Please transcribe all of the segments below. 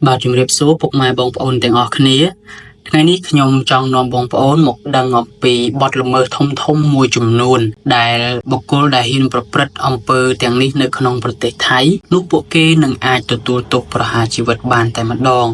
បាទជំរាបសួរពុកម៉ែបងប្អូនទាំងអស់គ្នាថ្ងៃនេះខ្ញុំចង់នាំបងប្អូនមកដឹងអំពីបទល្មើសធំមួយចំនួនដែលបុគ្គលដែលហ៊ានប្រព្រឹត្តអំពើទាំងនេះនៅក្នុងប្រទេសថៃនោះពួកគេនឹងអាចទទួលទោសប្រហារជីវិតបានតែម្ដង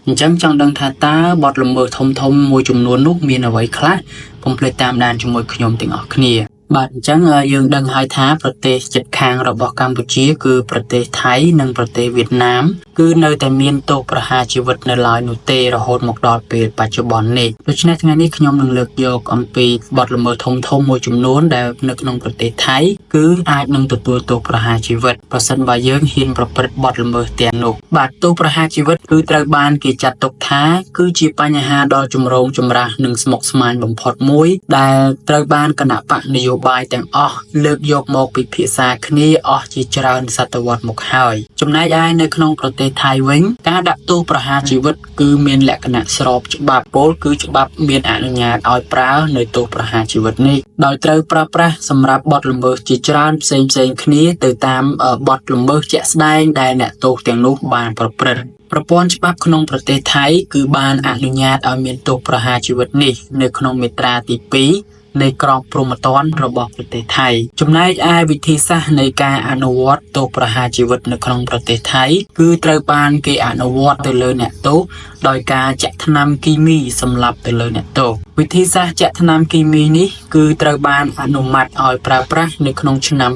អញ្ចឹងចង់ដឹងថាតើបទល្មើសធំមួយចំនួននោះមានអ្វីខ្លះកុំភ្លេចតាមដានជាមួយខ្ញុំទាំងអស់គ្នាបាទអញ្ចឹងយើងដឹងហើយថាប្រទេសជិតខាងរបស់កម្ពុជាគឺប្រទេសថៃនិងប្រទេសវៀតណាមគឺនៅតែមានទោសប្រហារជីវិតនៅឡើយនោះទេរហូតមកដល់ពេលបច្ចុប្បន្ននេះដូច្នេះថ្ងៃនេះខ្ញុំនឹងលើកយកអំពីបទល្មើសធំមួយចំនួនដែលនៅក្នុងប្រទេសថៃគឺអាចនឹងទទួលទោសប្រហារជីវិតប្រសិនបើយើងហ៊ានប្រព្រឹត្តបទល្មើសទាំងនោះបាទទោសប្រហារជីវិតគឺត្រូវបានគេចាត់ទុកថាគឺជាបញ្ហាដ៏ចម្រូងចម្រាសនិងស្មុគស្មាញបំផុតមួយដែលត្រូវបានគណៈបកនយោបាយទាំងអស់លើកយកមកពិភាក្សាគ្នាអស់ជាច្រើនសតវត្សមកហើយចំណែកឯនៅក្នុងប្រទេសថៃវិញការដាក់ទោសប្រហារជីវិតគឺមានលក្ខណៈស្របច្បាប់ពលគឺច្បាប់មានអនុញ្ញាតឲ្យប្រើនៅទោសប្រហារជីវិតនេះដោយត្រូវប្រើប្រាស់សម្រាប់បទល្មើសជាច្រើនផ្សេងគ្នាទៅតាមបទល្មើសជាក់ស្ដែងដែលអ្នកទោសទាំងនោះបានប្រព្រឹត្តប្រព័ន្ធច្បាប់ក្នុងប្រទេសថៃគឺបានអនុញ្ញាតឲ្យមានទោសប្រហារជីវិតនេះនៅក្នុងមាត្រាទី2នៃក្របព្រហ្មទណ្ឌរបស់ប្រទេសថៃចំណែកឯវិធីសាស្ត្រនៃការអនុវត្តទោសប្រហារជីវិតនៅក្នុងប្រទេសថៃគឺត្រូវបានគេអនុវត្តទៅលើអ្នកទោសដោយការចាក់ថ្នាំគីមីសម្លាប់ទៅលើអ្នកទោសវិធីសាស្ត្រចាក់ថ្នាំគីមីនេះគឺត្រូវបានអនុម័តឲ្យប្រើប្រាស់នៅក្នុងឆ្នាំ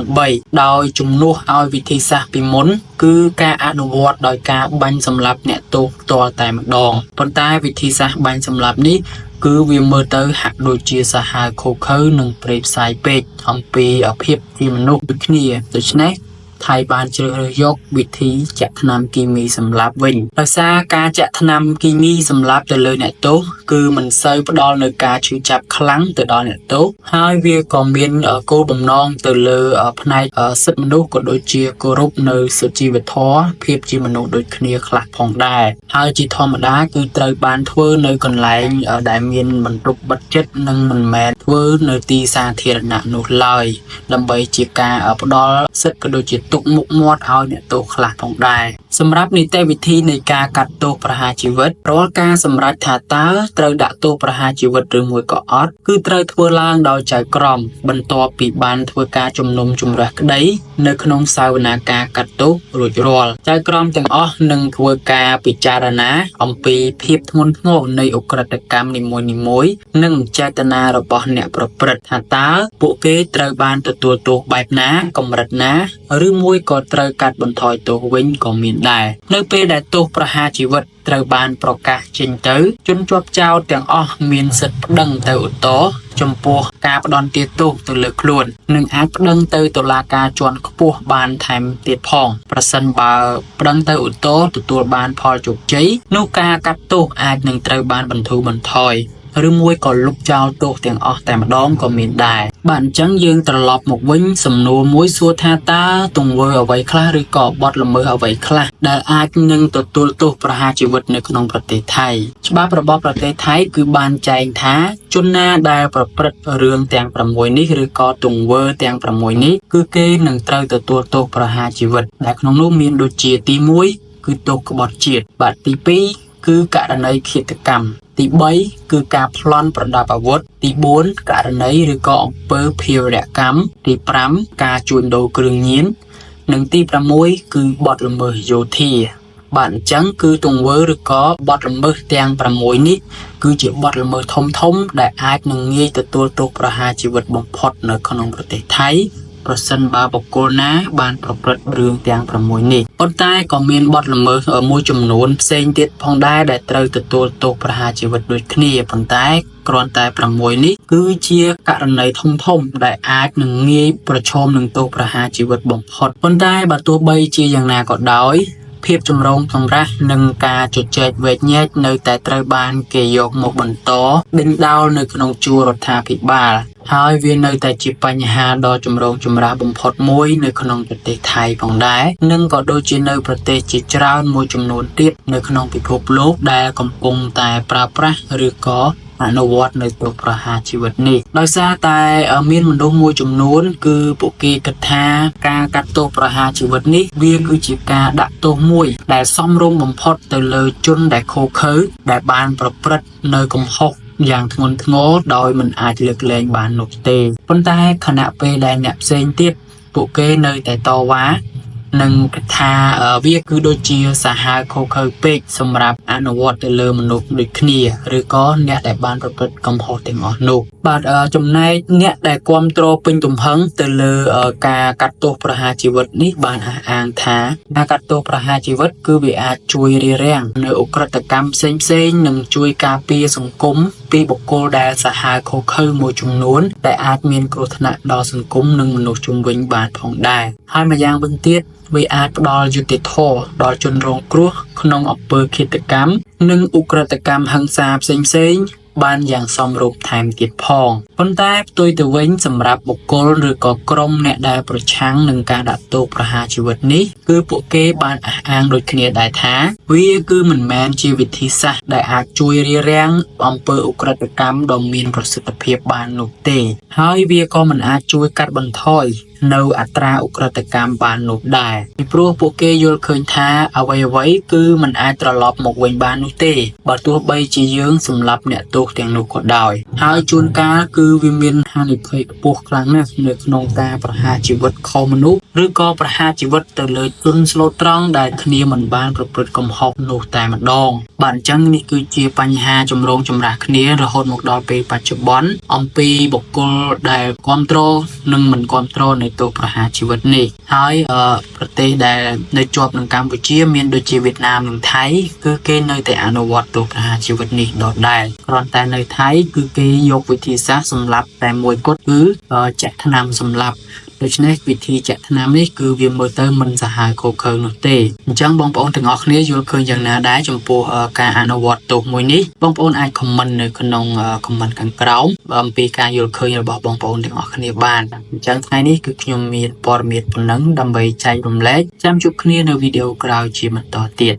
2003ដោយជំនួសឲ្យវិធីសាស្ត្រពីមុនគឺការអនុវត្តដោយការបាញ់សម្លាប់អ្នកទោសផ្ទាល់តែម្ដងប៉ុន្តែវិធីសាស្ត្របាញ់សម្លាប់នេះគឺវាមើលទៅហាក់ដូចជាសាហាវឃោរឃៅនិងព្រៃផ្សាយពេកអំពីភាពជាមនុស្សដូចគ្នាដូច្នេះថៃបានជ្រើសរើសយកវិធីចាក់ថ្នាំគីមីសម្លាប់វិញដោយសារការចាក់ថ្នាំគីមីសម្លាប់ទៅលើអ្នកទោសគឺមិនសូវផ្ដល់នូវការឈឺចាប់ខ្លាំងទៅដល់អ្នកទោសហើយវាក៏មានគោលបំណងទៅលើផ្នែកសិទ្ធិមនុស្សក៏ដូចជាគោរពនៅសុជីវធម៌ភាពជាមនុស្សដូចគ្នាខ្លះផងដែរហើយជាធម្មតាគឺត្រូវបានធ្វើនៅកន្លែងដែលមានបន្ទប់បិទជិតនិងមិនមែនធ្វើនៅទីសាធារណៈនោះឡើយដើម្បីជាការផ្ដល់សិទ្ធិក៏ដូចជាទុកមុខមាត់ឲ្យអ្នកទោសខ្លះផងដែរសម្រាប់នីតិវិធីនៃការកាត់ទោសប្រហារជីវិតរាល់ការសម្រេចថាតើត្រូវដាក់ទោសប្រហារជីវិតឬមួយក៏អត់គឺត្រូវធ្វើឡើងដោយចៅក្រមបន្ទាប់ពីបានធ្វើការជំនុំជម្រះក្តីនៅក្នុងសាវនាការកាត់ទោសរួចរាល់ចៅក្រមទាំងអស់នឹងធ្វើការពិចារណាអំពីភាពធ្ងន់ធ្ងរនៃឧក្រិដ្ឋកម្មនីមួយៗនិងចេតនារបស់អ្នកប្រព្រឹត្តថាតើពួកគេត្រូវបានទទួលទោសបែបណាកម្រិតណាឬមួយក៏ត្រូវកាត់បន្ថយទោសវិញក៏មានដែរនៅពេលដែលទោសប្រហារជីវិតត្រូវបានប្រកាសចេញទៅជនជាប់ចោទទាំងអស់មានសិទ្ធិប្តឹងទៅឧទ្ធរណ៍ចំពោះការផ្ដន្ទាទោសទៅលើខ្លួននិងអាចប្តឹងទៅតុលាការជាន់ខ្ពស់បានថែមទៀតផងប្រសិនបើប្តឹងទៅឧទ្ធរណ៍ទទួលបានផលជោគជ័យនោះការកាត់ទោសអាចនឹងត្រូវបានបន្ធូរបន្ថយឬមួយក៏លុបចោលទោសទាំងអស់តែម្ដងក៏មានដែរបាទអញ្ចឹងយើងត្រឡប់មកវិញសំណួរមួយសួរថាតើទង្វើអ្វីខ្លះឬក៏បទល្មើសអ្វីខ្លះដែលអាចនឹងទទួលទោសប្រហារជីវិតនៅក្នុងប្រទេសថៃច្បាប់របស់ប្រទេសថៃគឺបានចែងថាជនណាដែលប្រព្រឹត្តរឿងទាំង6នេះឬក៏ទង្វើទាំង6នេះគឺគេនឹងត្រូវទទួលទោសប្រហារជីវិតដែលក្នុងនោះមានដូចជាទី1គឺទោសក្បត់ជាតិបាទទី2គឺករណីឃាតកម្មទី3គឺការប្លន់ប្រដាប់អាវុធទី4ករណីឬក៏អំពើភេរវកម្មទី5ការជួញដូរគ្រឿងញៀននិងទី6គឺបទល្មើសយោធាបាទអញ្ចឹងគឺទង្វើឬក៏បទល្មើសទាំង6នេះគឺជាបទល្មើសធំដែលអាចនឹងងាយទទួលទោសប្រហារជីវិតបំផុតនៅក្នុងប្រទេសថៃប្រសិនបើបុគ្គលណាបានប្រព្រឹត្តរឿងទាំង6នេះប៉ុន្តែក៏មានបទល្មើសមួយចំនួនផ្សេងទៀតផងដែរដែលត្រូវទទួលទោសប្រហារជីវិតដូចគ្នាប៉ុន្តែគ្រាន់តែ6នេះគឺជាករណីធំដែលអាចនឹងងាយប្រឈមនឹងទោសប្រហារជីវិតបំផុតប៉ុន្តែបើទោះបីជាយ៉ាងណាក៏ដោយភាពចម្រូងចម្រាសនិងការជជែកវែកញែកនៅតែត្រូវបានគេយកមកបន្តដេញដោលនៅក្នុងជួររដ្ឋាភិបាលហើយវានៅតែជាបញ្ហាដ៏ចម្រូងចម្រាសបំផុតមួយនៅក្នុងប្រទេសថៃផងដែរនិងក៏ដូចជានៅប្រទេសជាច្រើនមួយចំនួនទៀតនៅក្នុងពិភពលោកដែលកំពុងតែប្រើប្រាស់ឬក៏ អនុវត្តនៅទោសប្រហារជីវិតនេះដោយសារតែមានមនុស្សមួយចំនួនគឺពួកគេគិតថាការកាត់ទោសប្រហារជីវិតនេះវាគឺជាការដាក់ទោសមួយដែលសមរម្យបំផុតទៅលើជនដែលឃោរឃៅដែលបានប្រព្រឹត្តនៅកំហុសយ៉ាងធ្ងន់ធ្ងរដោយមិនអាចលើកលែងបាននោះទេប៉ុន្តែខណៈពេលដែលអ្នកផ្សេងទៀតពួកគេនៅតែតវ៉ានឹងថាវាគឺដូចជាសាហាវខុសខើពេកសម្រាប់អនុវត្តទៅលើមនុស្សដូចគ្នាឬក៏អ្នកដែលបានប្រព្រឹត្តកំហុសទាំងអស់នោះបាទចំណែកអ្នកដែលគ្រប់គ្រងពេញទំហឹងទៅលើការកាត់ទោសប្រហារជីវិតនេះបានអះអាងថាការកាត់ទោសប្រហារជីវិតគឺវាអាចជួយរារាំងនៅឧក្រិដ្ឋកម្មផ្សេងៗនិងជួយការពារសង្គមពីបុគ្គលដែលសាហាវខុសខើមួយចំនួនដែលអាចមានគ្រោះថ្នាក់ដល់សង្គមនិងមនុស្សជុំវិញបានផងដែរហើយម្យ៉ាងវិញទៀតវាអាចផ្ដល់យុត្តិធម៌ដល់ជនរងគ្រោះក្នុងអំពើឃាតកម្មនិងឧក្រិដ្ឋកម្មហិង្សាផ្សេងៗបានយ៉ាងសមរម្យថែមទៀតផងប៉ុន្តែផ្ទុយទៅវិញសម្រាប់បុគ្គលឬក៏ក្រុមអ្នកដែលប្រឆាំងនឹងការដាក់ទោសប្រហារជីវិតនេះគឺពួកគេបានអះអាងដូចគ្នាដែរថាវាគឺមិនមែនជាវិធីសាស្ត្រដែលអាចជួយរារាំងអំពើឧក្រិដ្ឋកម្មដ៏មានប្រសិទ្ធភាពបាននោះទេហើយវាក៏មិនអាចជួយកាត់បន្ថយនៅអត្រាឧក្រិដ្ឋកម្មបាននោះដែរពីព្រោះពួកគេយល់ឃើញថាអ្វីៗគឺមិនអាចត្រឡប់មកវិញបាននោះទេបើទោះបីជាយើងសម្លាប់អ្នកទោសទាំងនោះក៏ដោយហើយជួនកាលគឺវាមានហានិភ័យខ្ពស់ខ្លាំងណាស់នៅក្នុងការប្រហារជីវិតខុសមនុស្សឬក៏ប្រហារជីវិតទៅលើជនស្លូតត្រង់ដែលគ្នាមិនបានប្រព្រឹត្តកំហុសនោះតែម្ដងបាទអញ្ចឹងនេះគឺជាបញ្ហាចម្រូងចម្រាសគ្នារហូតមកដល់ពេលបច្ចុប្បន្នអំពីបុគ្គលដែលគ្រប់គ្រងនិងមិនគ្រប់គ្រងនៅទោសប្រហារជីវិតនេះហើយប្រទេសដែលនៅជាប់នឹងកម្ពុជាមានដូចជាវៀតណាមនិងថៃគឺគេនៅតែអនុវត្តទោសប្រហារជីវិតនេះដដែលគ្រាន់តែនៅថៃគឺគេយកវិធីសាស្ត្រសម្លាប់តែមួយគត់គឺចាក់ថ្នាំសម្លាប់ដូច្នេះវិធីចាក់ថ្នាំនេះគឺវាមើលទៅមិនសាហាវខុសខើនោះទេអញ្ចឹងបងប្អូនទាំងអស់គ្នាយល់ឃើញយ៉ាងណាដែរចំពោះការអនុវត្តទោសមួយនេះបងប្អូនអាចខមមិននៅក្នុងខមមិនខាងក្រោមអំពីការយល់ឃើញរបស់បងប្អូនទាំងអស់គ្នាបានអញ្ចឹងថ្ងៃនេះគឺខ្ញុំមានព័ត៌មានប៉ុណ្ណឹងដើម្បីចែករំលែកចាំជួបគ្នានៅវីដេអូក្រោយជាបន្តទៀត